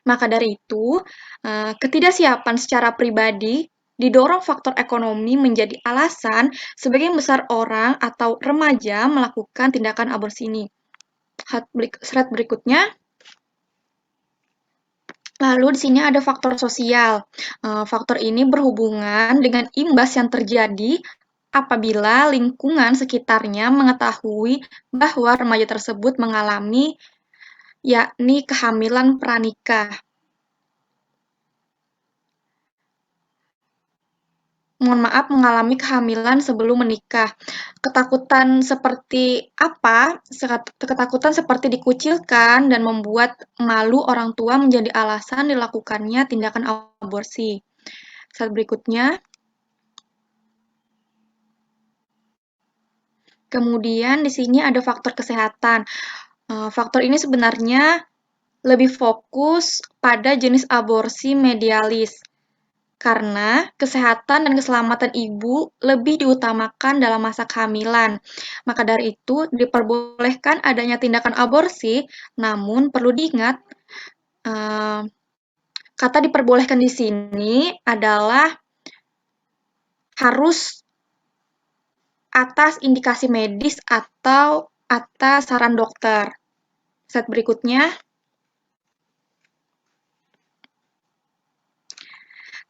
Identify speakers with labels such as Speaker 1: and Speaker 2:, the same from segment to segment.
Speaker 1: Maka dari itu, ketidaksiapan secara pribadi didorong faktor ekonomi menjadi alasan sebagian besar orang atau remaja melakukan tindakan aborsi ini. Slide berikutnya. Lalu di sini ada faktor sosial. Faktor ini berhubungan dengan imbas yang terjadi apabila lingkungan sekitarnya mengetahui bahwa remaja tersebut mengalami yakni kehamilan pranikah. Mengalami kehamilan sebelum menikah. Ketakutan seperti apa? Ketakutan seperti dikucilkan dan membuat malu orang tua menjadi alasan dilakukannya tindakan aborsi. Slide berikutnya. Kemudian di sini ada faktor kesehatan. Faktor ini sebenarnya lebih fokus pada jenis aborsi medialis. Karena kesehatan dan keselamatan ibu lebih diutamakan dalam masa kehamilan. Maka dari itu, diperbolehkan adanya tindakan aborsi, namun perlu diingat, kata diperbolehkan di sini adalah harus atas indikasi medis atau atas saran dokter. Slide berikutnya.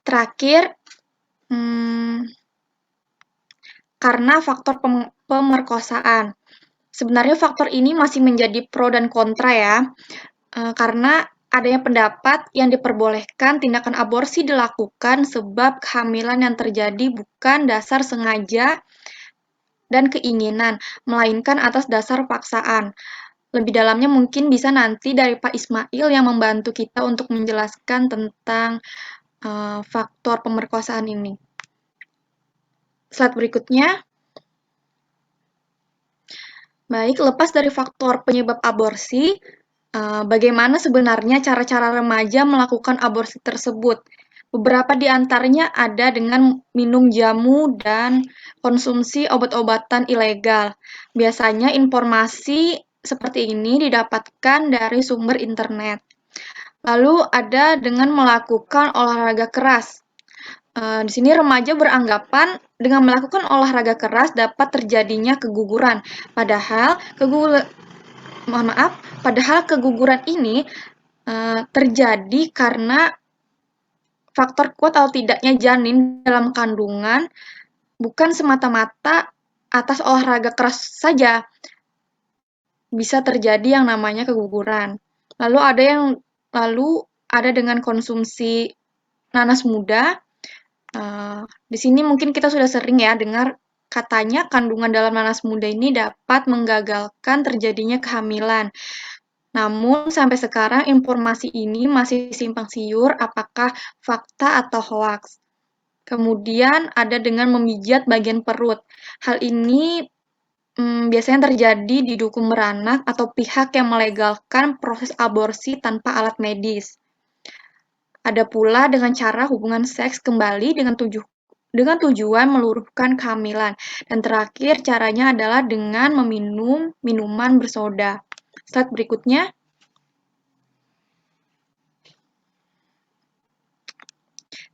Speaker 1: Terakhir, karena faktor pemerkosaan. Sebenarnya faktor ini masih menjadi pro dan kontra ya, karena adanya pendapat yang diperbolehkan tindakan aborsi dilakukan sebab kehamilan yang terjadi bukan dasar sengaja dan keinginan, melainkan atas dasar paksaan. Lebih dalamnya mungkin bisa nanti dari Pak Ismail yang membantu kita untuk menjelaskan tentang faktor pemerkosaan ini. Slide berikutnya. Baik, lepas dari faktor penyebab aborsi, bagaimana sebenarnya cara-cara remaja melakukan aborsi tersebut? Beberapa di antaranya ada dengan minum jamu dan konsumsi obat-obatan ilegal. Biasanya informasi seperti ini didapatkan dari sumber internet. Lalu ada dengan melakukan olahraga keras. Di sini remaja beranggapan dengan melakukan olahraga keras dapat terjadinya keguguran. Padahal keguguran ini terjadi karena faktor kuat atau tidaknya janin dalam kandungan bukan semata-mata atas olahraga keras saja bisa terjadi yang namanya keguguran. Lalu ada dengan konsumsi nanas muda. Di sini mungkin kita sudah sering ya dengar katanya kandungan dalam nanas muda ini dapat menggagalkan terjadinya kehamilan. Namun sampai sekarang informasi ini masih simpang siur apakah fakta atau hoaks. Kemudian ada dengan memijat bagian perut. Hal ini biasanya terjadi di dukun beranak atau pihak yang melegalkan proses aborsi tanpa alat medis. Ada pula dengan cara hubungan seks kembali dengan tujuan meluruhkan kehamilan. Dan terakhir caranya adalah dengan meminum minuman bersoda. Slide berikutnya.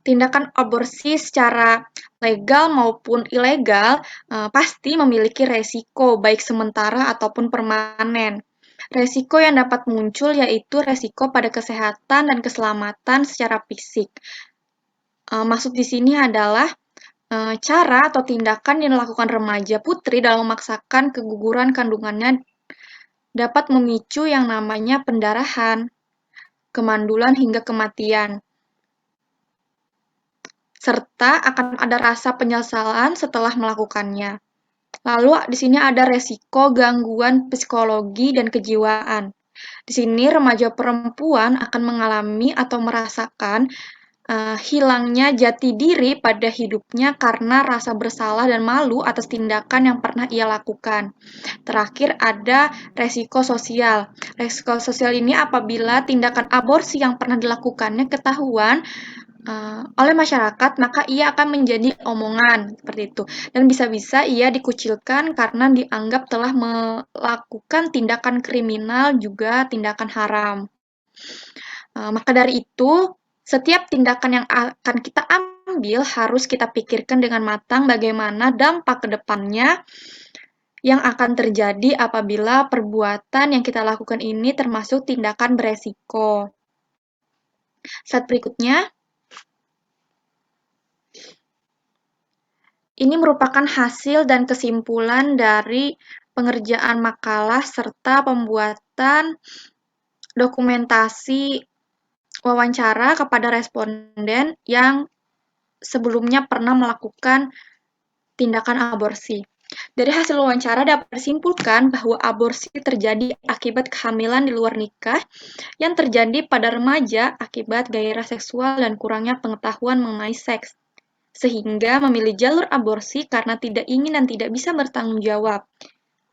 Speaker 1: Tindakan aborsi secara legal maupun ilegal pasti memiliki resiko baik sementara ataupun permanen. Resiko yang dapat muncul yaitu resiko pada kesehatan dan keselamatan secara fisik. Maksud di sini adalah cara atau tindakan yang dilakukan remaja putri dalam memaksakan keguguran kandungannya dapat memicu yang namanya pendarahan, kemandulan hingga kematian. Serta akan ada rasa penyesalan setelah melakukannya. Lalu di sini ada resiko gangguan psikologi dan kejiwaan. Di sini remaja perempuan akan mengalami atau merasakan hilangnya jati diri pada hidupnya karena rasa bersalah dan malu atas tindakan yang pernah ia lakukan. Terakhir ada resiko sosial. Resiko sosial ini apabila tindakan aborsi yang pernah dilakukannya ketahuan oleh masyarakat, maka ia akan menjadi omongan seperti itu. Dan bisa-bisa ia dikucilkan karena dianggap telah melakukan tindakan kriminal juga tindakan haram. Maka dari itu, setiap tindakan yang akan kita ambil harus kita pikirkan dengan matang bagaimana dampak ke depannya yang akan terjadi apabila perbuatan yang kita lakukan ini termasuk tindakan beresiko. Slide berikutnya. Ini merupakan hasil dan kesimpulan dari pengerjaan makalah serta pembuatan dokumentasi wawancara kepada responden yang sebelumnya pernah melakukan tindakan aborsi. Dari hasil wawancara dapat disimpulkan bahwa aborsi terjadi akibat kehamilan di luar nikah yang terjadi pada remaja akibat gairah seksual dan kurangnya pengetahuan mengenai seks, sehingga memilih jalur aborsi karena tidak ingin dan tidak bisa bertanggung jawab.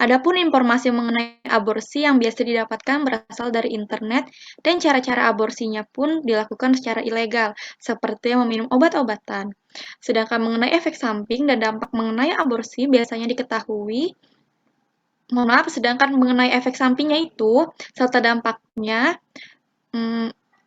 Speaker 1: Adapun informasi mengenai aborsi yang biasa didapatkan berasal dari internet dan cara-cara aborsinya pun dilakukan secara ilegal, seperti meminum obat-obatan. Sedangkan mengenai efek samping dan dampak mengenai aborsi biasanya diketahui. Sedangkan mengenai efek sampingnya itu, serta dampaknya,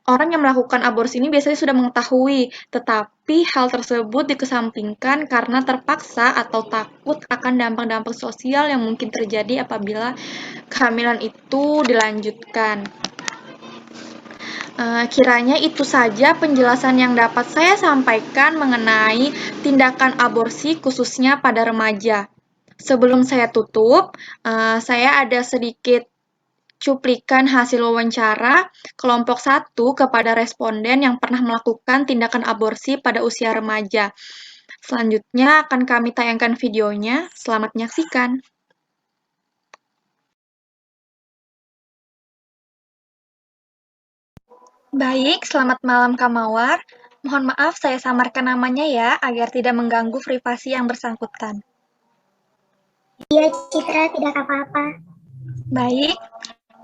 Speaker 1: orang yang melakukan aborsi ini biasanya sudah mengetahui, tetapi hal tersebut dikesampingkan karena terpaksa atau takut akan dampak-dampak sosial yang mungkin terjadi apabila kehamilan itu dilanjutkan. Kiranya itu saja penjelasan yang dapat saya sampaikan mengenai tindakan aborsi khususnya pada remaja. Sebelum saya tutup, saya ada sedikit cuplikan hasil wawancara kelompok 1 kepada responden yang pernah melakukan tindakan aborsi pada usia remaja. Selanjutnya akan kami tayangkan videonya. Selamat menyaksikan. Baik, selamat malam Kak Mawar. Mohon maaf saya samarkan namanya ya, agar tidak mengganggu privasi yang bersangkutan.
Speaker 2: Iya, Citra, tidak apa-apa.
Speaker 1: Baik,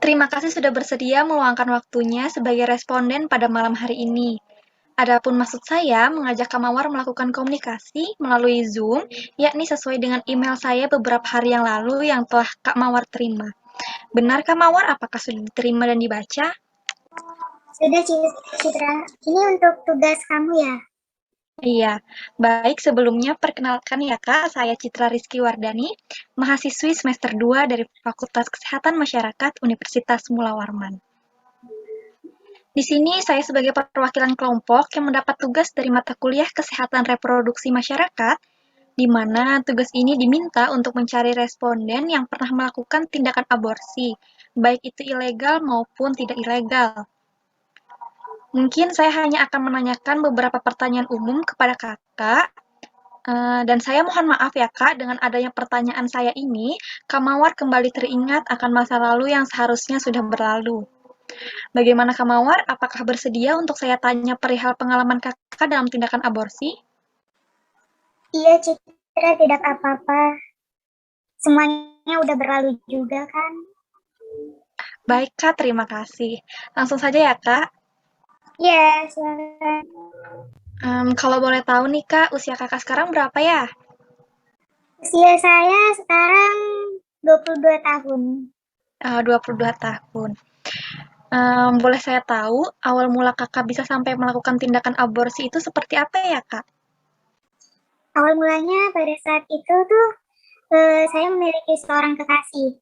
Speaker 1: terima kasih sudah bersedia meluangkan waktunya sebagai responden pada malam hari ini. Adapun maksud saya mengajak Kak Mawar melakukan komunikasi melalui Zoom, yakni sesuai dengan email saya beberapa hari yang lalu yang telah Kak Mawar terima. Benar Kak Mawar, apakah sudah diterima dan dibaca?
Speaker 2: Sudah, Citra. Ini untuk tugas kamu ya?
Speaker 1: Iya, baik sebelumnya perkenalkan ya Kak, saya Citra Rizky Wardani, mahasiswi semester 2 dari Fakultas Kesehatan Masyarakat Universitas Mula Warman. Di sini saya sebagai perwakilan kelompok yang mendapat tugas dari mata kuliah Kesehatan Reproduksi Masyarakat, di mana tugas ini diminta untuk mencari responden yang pernah melakukan tindakan aborsi, baik itu ilegal maupun tidak ilegal. Mungkin saya hanya akan menanyakan beberapa pertanyaan umum kepada kakak, dan saya mohon maaf ya Kak, dengan adanya pertanyaan saya ini, Kak Mawar kembali teringat akan masa lalu yang seharusnya sudah berlalu. Bagaimana Kak Mawar, apakah bersedia untuk saya tanya perihal pengalaman kakak dalam tindakan aborsi?
Speaker 2: Iya, Citra, tidak apa-apa. Semuanya udah berlalu juga kan?
Speaker 1: Baik Kak, terima kasih. Langsung saja ya Kak.
Speaker 2: Iya, silakan.
Speaker 1: Kalau boleh tahu nih Kak, usia kakak sekarang berapa ya?
Speaker 2: Usia saya sekarang 22 tahun.
Speaker 1: 22 tahun. Boleh saya tahu awal mula kakak bisa sampai melakukan tindakan aborsi itu seperti apa ya Kak?
Speaker 2: Awal mulanya pada saat itu tuh saya memiliki seorang kekasih.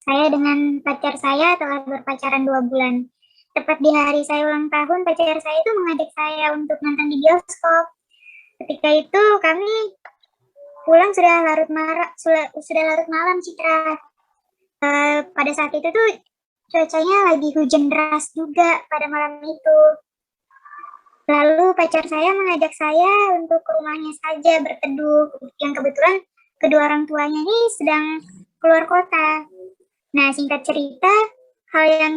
Speaker 2: Saya dengan pacar saya telah berpacaran 2 bulan. Tepat di hari saya ulang tahun, pacar saya itu mengajak saya untuk nonton di bioskop. Ketika itu kami pulang sudah larut malam, Citra. Pada saat itu tuh cuacanya lagi hujan deras juga pada malam itu. Lalu pacar saya mengajak saya untuk ke rumahnya saja berteduh, yang kebetulan kedua orang tuanya ini sedang keluar kota. Nah, singkat cerita, hal yang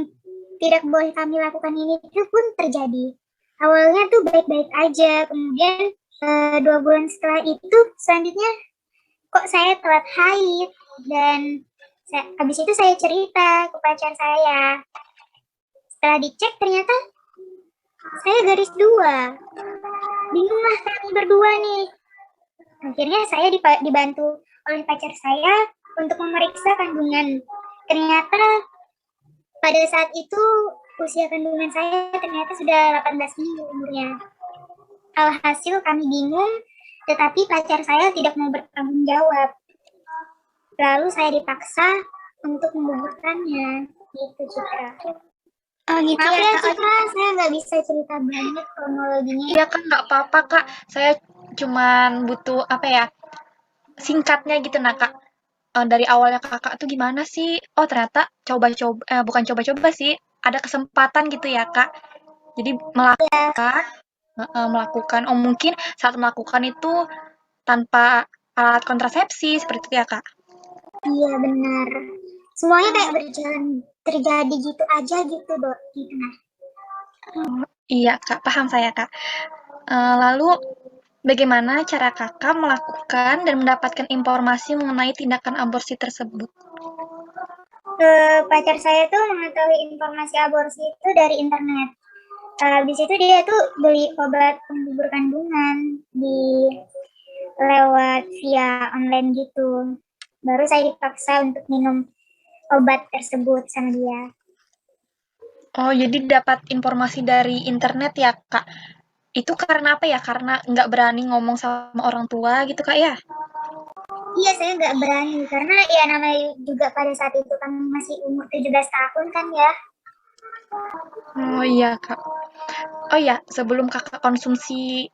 Speaker 2: tidak boleh kami lakukan ini itu pun terjadi. Awalnya tuh baik-baik aja, kemudian 2 bulan setelah itu, selanjutnya kok saya telat haid, dan habis itu saya cerita ke pacar saya. Setelah dicek ternyata saya garis 2. Bingunglah kami berdua nih. Akhirnya saya dibantu oleh pacar saya untuk memeriksa kandungan. Ternyata pada saat itu usia kandungan saya ternyata sudah 18 minggu umurnya. Alhasil kami bingung, tetapi pacar saya tidak mau bertanggung jawab. Lalu saya dipaksa untuk menggugurkannya, gitu Citra.
Speaker 1: Gitu
Speaker 2: Maaf
Speaker 1: ya
Speaker 2: ya
Speaker 1: Kak.
Speaker 2: Citra, saya nggak bisa cerita banyak kronologinya.
Speaker 1: Iya kan nggak apa-apa Kak. Saya cuman butuh apa ya? Singkatnya gitu nah Kak. Dari awalnya Kakak tuh gimana sih? Oh ternyata coba-coba bukan coba-coba sih, ada kesempatan gitu ya Kak. Jadi melakukan melakukan oh mungkin saat melakukan itu tanpa alat kontrasepsi seperti itu ya Kak?
Speaker 2: Iya benar. Semuanya kayak berjalan terjadi gitu aja gitu dok. Gitu nah.
Speaker 1: Iya Kak, paham saya Kak. Lalu bagaimana cara Kakak melakukan dan mendapatkan informasi mengenai tindakan aborsi tersebut?
Speaker 2: Pacar saya tuh mengetahui informasi aborsi itu dari internet. Habis itu dia tuh beli obat penggugur kandungan di lewat via online gitu. Baru saya dipaksa untuk minum obat tersebut sama dia.
Speaker 1: Oh, jadi dapat informasi dari internet ya Kak? Itu karena apa ya? Karena nggak berani ngomong sama orang tua gitu Kak ya?
Speaker 2: Iya, saya nggak berani karena ya namanya juga pada saat itu kan masih umur 17 tahun kan ya.
Speaker 1: Oh iya Kak. Oh ya, sebelum Kakak konsumsi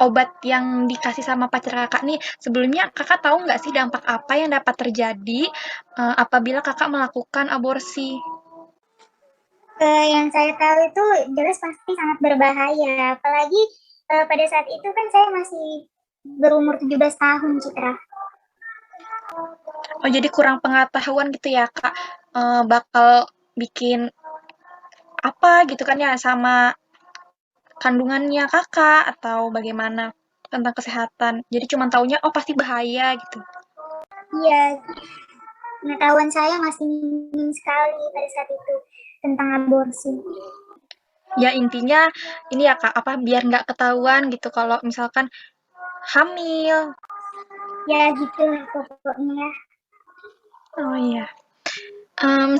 Speaker 1: obat yang dikasih sama pacar Kakak nih, sebelumnya Kakak tahu nggak sih dampak apa yang dapat terjadi apabila Kakak melakukan aborsi?
Speaker 2: Yang saya tahu itu jelas pasti sangat berbahaya. Apalagi pada saat itu kan saya masih berumur 17 tahun, Citra.
Speaker 1: Oh, jadi kurang pengetahuan gitu ya, Kak. Bakal bikin apa gitu kan ya sama kandungannya Kakak atau bagaimana tentang kesehatan. Jadi cuma taunya oh pasti bahaya gitu.
Speaker 2: Iya, pengetahuan saya masih minim sekali pada saat itu tentang aborsi.
Speaker 1: Ya intinya ini ya Kak, apa biar nggak ketahuan gitu kalau misalkan hamil.
Speaker 2: Ya gitu lah pokoknya.
Speaker 1: Oh iya.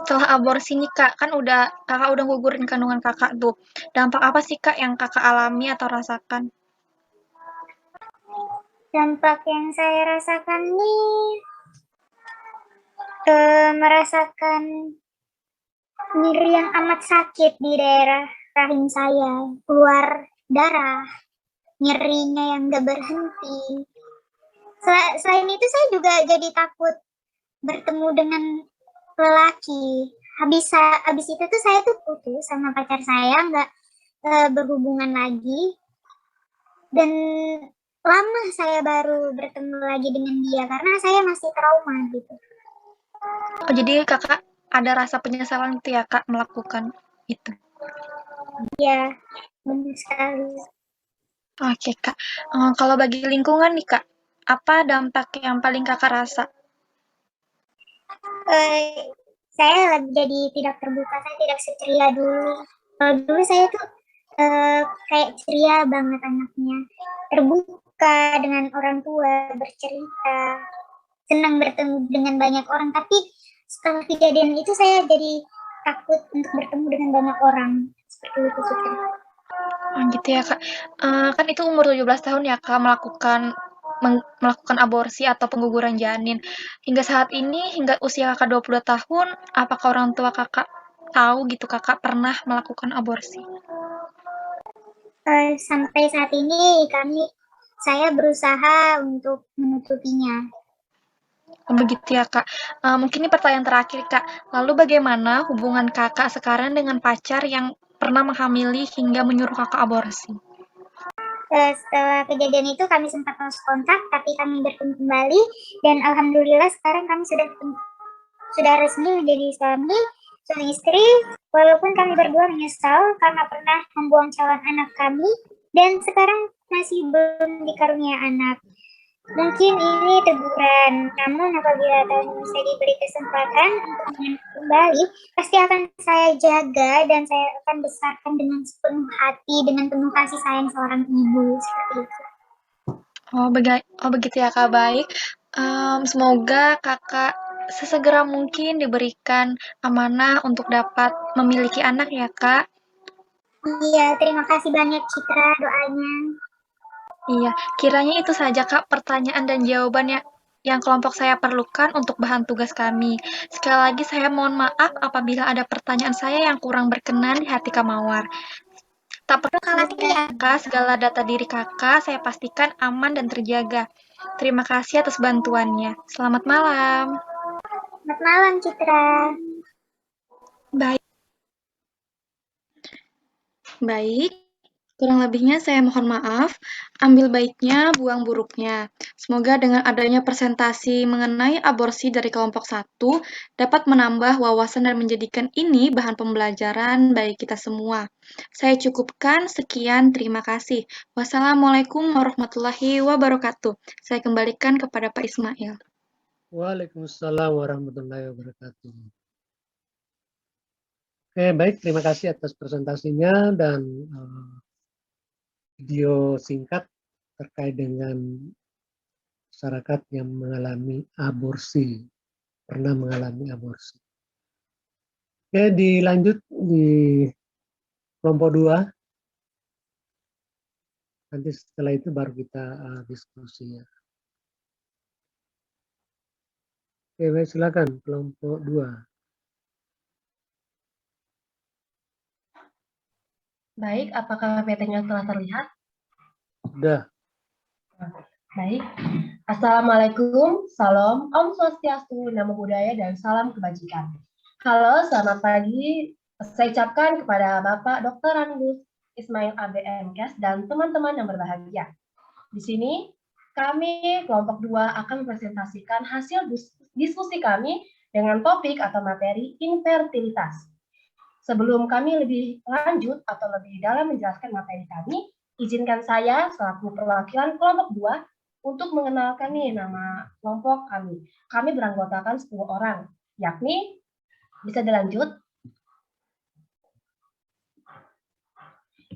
Speaker 1: Setelah aborsi nih Kak, kan Kakak udah gugurin kandungan Kakak tuh. Dampak apa sih Kak yang Kakak alami atau rasakan?
Speaker 2: Dampak yang saya rasakan nih merasakan nyeri yang amat sakit di daerah rahim saya, keluar darah, nyerinya yang gak berhenti. Selain itu saya juga jadi takut bertemu dengan lelaki. Habis itu tuh saya tuh putus sama pacar saya, nggak berhubungan lagi. Dan lama saya baru bertemu lagi dengan dia karena saya masih trauma gitu.
Speaker 1: Oh, jadi Kakak ada rasa penyesalan gitu ya Kak melakukan itu?
Speaker 2: Ya, benar sekali.
Speaker 1: Oke Kak, kalau bagi lingkungan nih Kak, apa dampak yang paling Kakak rasa?
Speaker 2: Eh, saya lagi jadi tidak terbuka, saya tidak seceria dulu. Kalau dulu saya tuh kayak ceria banget anaknya, terbuka dengan orang tua, bercerita, senang bertemu dengan banyak orang. Tapi setelah kejadian itu saya jadi takut untuk bertemu dengan banyak orang. Seperti itu sih.
Speaker 1: Oh gitu ya Kak, kan itu umur 17 tahun ya Kak melakukan aborsi atau pengguguran janin. Hingga saat ini, hingga usia Kakak 22 tahun, apakah orang tua Kakak tahu gitu Kakak pernah melakukan aborsi?
Speaker 2: Sampai saat ini saya berusaha untuk menutupinya.
Speaker 1: Oh, begitu ya Kak. Mungkin ini pertanyaan terakhir Kak. Lalu bagaimana hubungan Kakak sekarang dengan pacar yang pernah menghamili hingga menyuruh Kakak aborsi?
Speaker 2: Setelah kejadian itu kami sempat lost kontak, tapi kami bertemu kembali dan alhamdulillah sekarang kami sudah resmi menjadi suami istri. Walaupun kami berdua menyesal karena pernah membuang calon anak kami dan sekarang masih belum dikarunia anak. Mungkin ini teguran, namun apabila Tuhan bisa diberi kesempatan untuk menyambut kembali, pasti akan saya jaga dan saya akan besarkan dengan sepenuh hati, dengan penuh kasih sayang seorang ibu, seperti itu.
Speaker 1: Oh, begitu ya Kak, baik. Semoga Kakak sesegera mungkin diberikan amanah untuk dapat memiliki anak ya, Kak.
Speaker 2: Iya, terima kasih banyak Citra doanya.
Speaker 1: Iya, kiranya itu saja Kak pertanyaan dan jawabannya yang kelompok saya perlukan untuk bahan tugas kami. Sekali lagi saya mohon maaf apabila ada pertanyaan saya yang kurang berkenan di hati Kak Mawar. Tak perlu khawatir ya Kak, segala data diri Kakak saya pastikan aman dan terjaga. Terima kasih atas bantuannya. Selamat malam.
Speaker 2: Selamat malam Citra.
Speaker 1: Baik. Baik, kurang lebihnya saya mohon maaf. Ambil baiknya, buang buruknya. Semoga dengan adanya presentasi mengenai aborsi dari kelompok satu dapat menambah wawasan dan menjadikan ini bahan pembelajaran bagi kita semua. Saya cukupkan, sekian, terima kasih. Wassalamualaikum warahmatullahi wabarakatuh. Saya kembalikan kepada Pak Ismail.
Speaker 3: Waalaikumsalam warahmatullahi wabarakatuh. Oke, baik. Terima kasih atas presentasinya dan video singkat terkait dengan masyarakat yang mengalami aborsi, pernah mengalami aborsi. Oke, dilanjut di kelompok 2. Nanti setelah itu baru kita diskusi ya. Oke, baik, silakan kelompok 2.
Speaker 4: Baik, apakah PT-nya telah terlihat?
Speaker 3: Sudah.
Speaker 4: Baik. Assalamualaikum, salam, Om Swastiastu, Namo Buddhaya, dan salam kebajikan. Halo, selamat pagi. Saya ucapkan kepada Bapak Dr. Angus Ismail ABMKes dan teman-teman yang berbahagia. Di sini, kami kelompok 2 akan mempresentasikan hasil diskusi kami dengan topik atau materi infertilitas. Sebelum kami lebih lanjut atau lebih dalam menjelaskan materi kami, izinkan saya selaku perwakilan kelompok 2 untuk mengenalkan nih nama kelompok kami. Kami beranggotakan 10 orang, yakni bisa dilanjut,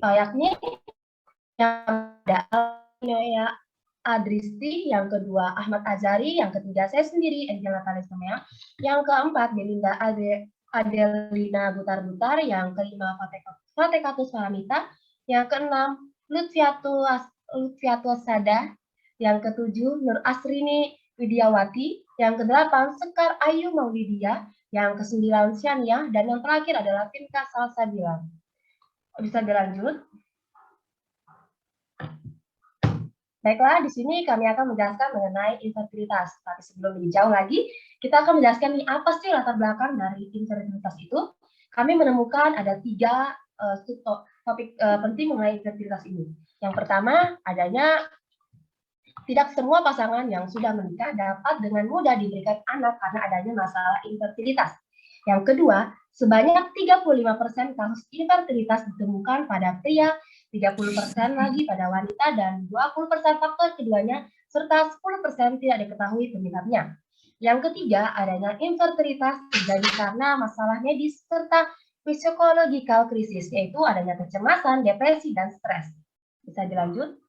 Speaker 4: yakni yang ada Adristi, yang kedua Ahmad Azari, yang ketiga saya sendiri Angela Talismea, yang keempat Belinda Adelina Butar-Butar, yang kelima Fatekatus Paramita, yang keenam Lutfiatul Sada, yang ketujuh Nur Asrini Widiawati, yang kedelapan Sekar Ayu Maulidia, yang kesembilan Syania, dan yang terakhir adalah Pinka Salsabila. Bisa dilanjut. Baiklah, di sini kami akan menjelaskan mengenai infertilitas. Tapi sebelum lebih jauh lagi, kita akan menjelaskan nih apa sih latar belakang dari infertilitas itu. Kami menemukan ada 3 topik penting mengenai infertilitas ini. Yang pertama, adanya tidak semua pasangan yang sudah menikah dapat dengan mudah diberikan anak karena adanya masalah infertilitas. Yang kedua, sebanyak 35% kasus infertilitas ditemukan pada pria, 30% lagi pada wanita, dan 20% faktor keduanya, serta 10% tidak diketahui penyebabnya. Yang ketiga, adanya infertilitas terjadi karena masalah medis serta physiological krisis, yaitu adanya kecemasan, depresi, dan stres. Bisa dilanjut?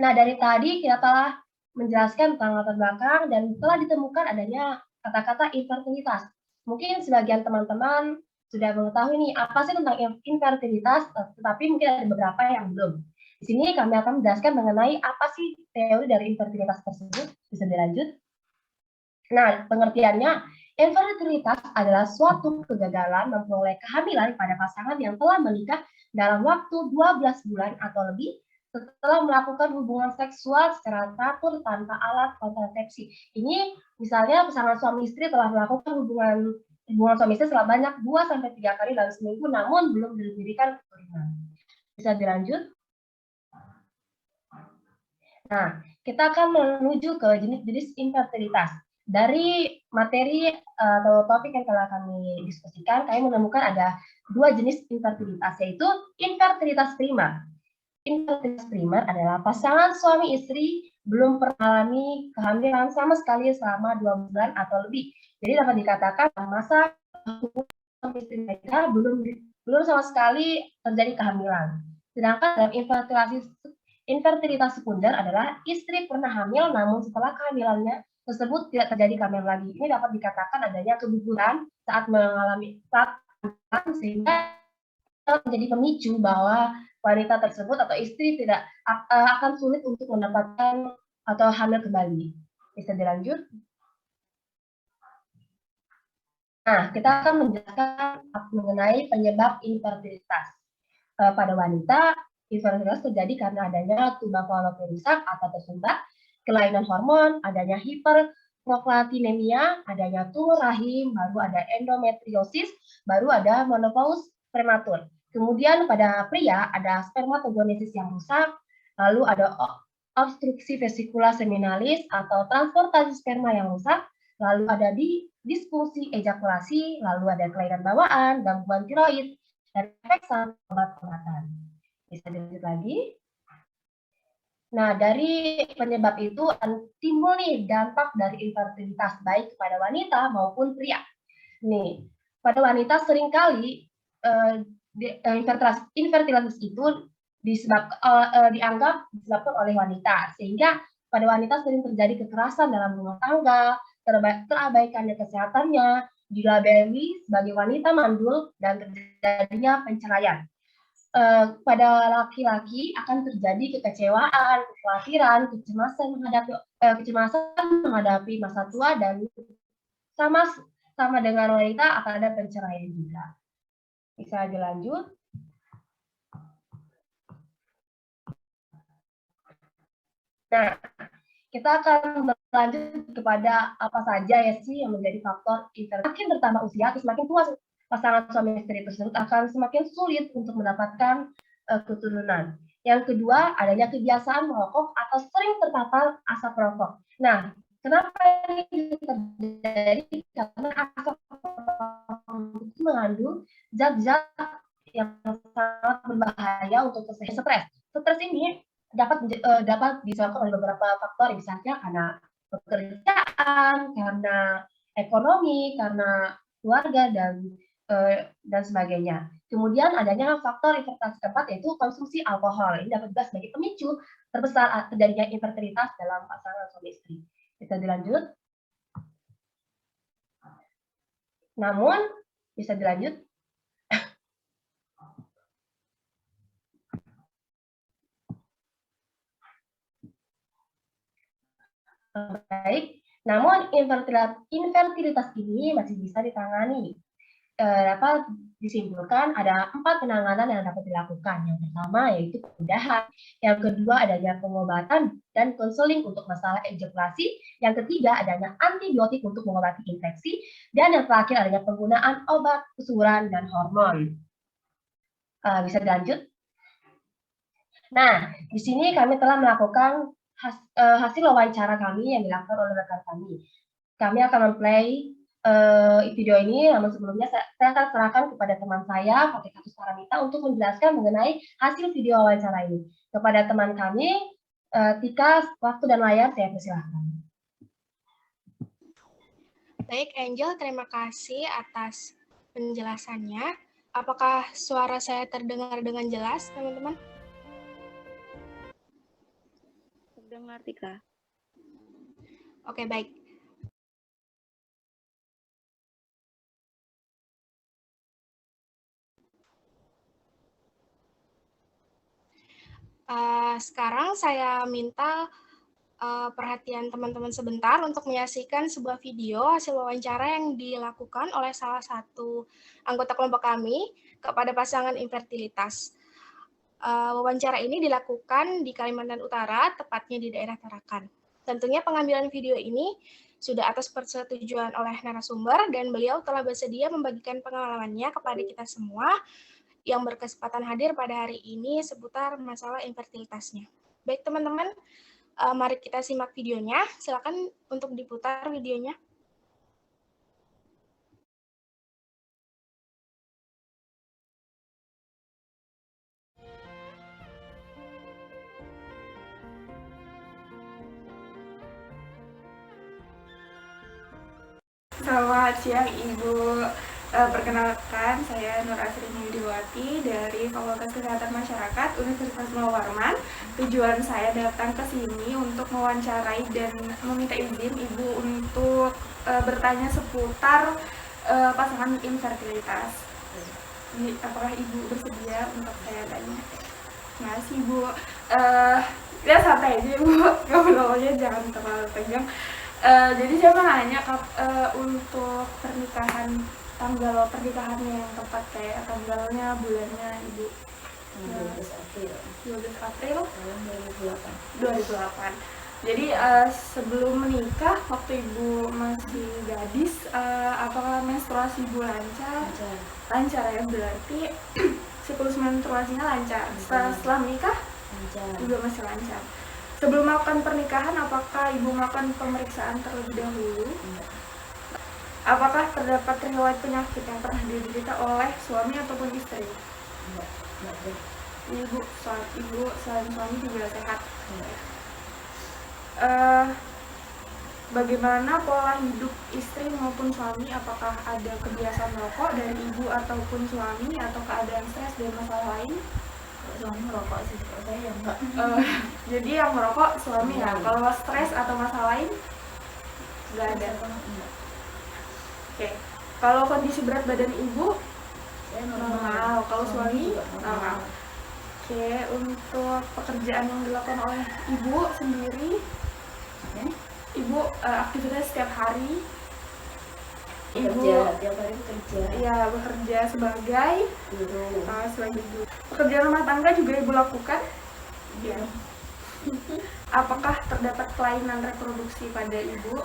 Speaker 4: Nah, dari tadi kita telah menjelaskan tentang latar belakang dan telah ditemukan adanya kata-kata infertilitas. Mungkin sebagian teman-teman sudah mengetahui nih apa sih tentang infertilitas, tetapi mungkin ada beberapa yang belum. Di sini kami akan menjelaskan mengenai apa sih teori dari infertilitas tersebut. Bisa dilanjut? Nah, pengertiannya, infertilitas adalah suatu kegagalan memperoleh kehamilan pada pasangan yang telah menikah dalam waktu 12 bulan atau lebih setelah melakukan hubungan seksual secara teratur tanpa alat kontrasepsi. Ini misalnya pasangan suami istri telah melakukan hubungan suami istri sebanyak 2-3 kali dalam seminggu, namun belum diberikan keturunan. Bisa dilanjut? Nah, kita akan menuju ke jenis-jenis infertilitas. Dari materi atau topik yang telah kami diskusikan, kami menemukan ada 2 jenis infertilitas, yaitu infertilitas primer. Infertilitas primer adalah pasangan suami istri belum pernah mengalami kehamilan sama sekali selama 2 bulan atau lebih. Jadi dapat dikatakan masa suami istri mereka belum sama sekali terjadi kehamilan. Sedangkan dalam infertilitas sekunder adalah istri pernah hamil namun setelah kehamilannya tersebut tidak terjadi kehamilan lagi. Ini dapat dikatakan adanya keguguran saat sehingga menjadi pemicu bahwa wanita tersebut atau istri tidak akan sulit untuk mendapatkan atau hamil kembali. Bisa dilanjut? Nah, kita akan menjelaskan mengenai penyebab infertilitas. Pada wanita, infertilitas terjadi karena adanya tuba fallopian rusak atau tersumbat, kelainan hormon, adanya hiperprolaktinemia, adanya tumor rahim, baru ada endometriosis, baru ada menopause prematur. Kemudian pada pria ada spermatogenesis yang rusak, lalu ada obstruksi vesicula seminalis atau transportasi sperma yang rusak, lalu ada disfungsi ejakulasi, lalu ada kelainan bawaan, gangguan tiroid, dan efek samping obat-obatan. Bisa dilanjut lagi. Nah, dari penyebab itu timbul nih dampak dari infertilitas baik kepada wanita maupun pria. Nih, pada wanita seringkali infertilitas itu dianggap disebabkan oleh wanita, sehingga pada wanita sering terjadi kekerasan dalam rumah tangga, terabaikannya kesehatannya, dilabeli sebagai wanita mandul, dan terjadinya penceraian. Pada laki-laki akan terjadi kekecewaan, kekhawatiran, kecemasan menghadapi masa tua, dan sama dengan wanita akan ada penceraian juga. Bisa dilanjut. Nah, kita akan berlanjut kepada apa saja ya sih yang menjadi faktor infertilitas. Semakin bertambah usia, semakin tua pasangan suami istri tersebut akan semakin sulit untuk mendapatkan keturunan. Yang kedua, adanya kebiasaan merokok atau sering terpapar asap rokok. Nah, kenapa ini terjadi? Karena asap rokok itu mengandung zat-zat yang sangat berbahaya untuk kesehatan. Stres ini dapat disebabkan oleh beberapa faktor, misalnya karena pekerjaan, karena ekonomi, karena keluarga, dan sebagainya. Kemudian adanya faktor infertilitas keempat, yaitu konsumsi alkohol. Ini dapat juga sebagai pemicu terbesar terjadinya infertilitas dalam pasangan suami istri. Bisa dilanjut. Namun, bisa dilanjut. Baik, namun infertilitas ini masih bisa ditangani. Dapat disimpulkan ada 4 penanganan yang dapat dilakukan. Yang pertama yaitu pencegahan, yang kedua adanya pengobatan dan konseling untuk masalah ejakulasi, yang ketiga adanya antibiotik untuk mengobati infeksi, dan yang terakhir adanya penggunaan obat kesuburan dan hormon. Bisa dilanjut. Nah, di sini kami telah melakukan hasil wawancara kami yang dilakukan oleh rekan kami. Kami akan memplay video ini, namun sebelumnya saya akan serahkan kepada teman saya, Fatikatus Paramita, untuk menjelaskan mengenai hasil video wawancara ini. Kepada teman kami, Tika, waktu dan layar saya persilahkan.
Speaker 5: Baik, Angel, terima kasih atas penjelasannya. Apakah suara saya terdengar dengan jelas, teman-teman?
Speaker 6: Terdengar, Tika.
Speaker 5: Oke, baik. Sekarang saya minta perhatian teman-teman sebentar untuk menyaksikan sebuah video hasil wawancara yang dilakukan oleh salah satu anggota kelompok kami kepada pasangan infertilitas. Wawancara ini dilakukan di Kalimantan Utara, tepatnya di daerah Tarakan. Tentunya pengambilan video ini sudah atas persetujuan oleh narasumber, dan beliau telah bersedia membagikan pengalamannya kepada kita semua yang berkesempatan hadir pada hari ini seputar masalah infertilitasnya. Baik teman-teman, mari kita simak videonya. Silakan untuk diputar videonya.
Speaker 7: Selamat siang Ibu. Perkenalkan, saya Nur Asrini Widiwati dari Fakultas Kesehatan Masyarakat Universitas Munawarman. Tujuan saya datang ke sini untuk mewawancarai dan meminta izin Ibu untuk bertanya seputar pasangan infertilitas. Apakah Ibu bersedia untuk saya tanya? Nah, sih Ibu, ya santai aja Ibu, ngobrolnya jangan terlalu tegang. Jadi saya mau nanya untuk pernikahan, tanggal pernikahannya yang tepat, kayak tanggalnya, bulannya Ibu. 12 April 2008. Jadi sebelum menikah, waktu Ibu masih gadis, apakah menstruasi Ibu lancar? Lancar ya, berarti siklus menstruasinya lancar. Setelah menikah juga masih lancar. Sebelum melakukan pernikahan, apakah Ibu melakukan pemeriksaan terlebih dahulu? Apakah terdapat riwayat penyakit yang pernah diderita oleh suami ataupun istri? Ibu selain suami juga sehat. Bagaimana pola hidup istri maupun suami? Apakah ada kebiasaan merokok dari Ibu ataupun suami, atau keadaan stres dan masalah lain?
Speaker 6: Suami merokok sih, kalau saya ya enggak.
Speaker 7: Jadi yang merokok suami ya. Kalau stres atau masalah lain nggak ada. Oke. Kalau kondisi berat badan Ibu
Speaker 6: Saya
Speaker 7: normal. Kalau suami
Speaker 6: juga
Speaker 7: normal. Oke. Untuk pekerjaan yang dilakukan oleh Ibu sendiri, Ibu aktivitas setiap hari. Ibu
Speaker 6: tiap hari bekerja.
Speaker 7: ya bekerja sebagai
Speaker 6: Guru.
Speaker 7: sebagai ibu. Pekerjaan rumah tangga juga Ibu lakukan? Iya. Apakah terdapat kelainan reproduksi pada Ibu?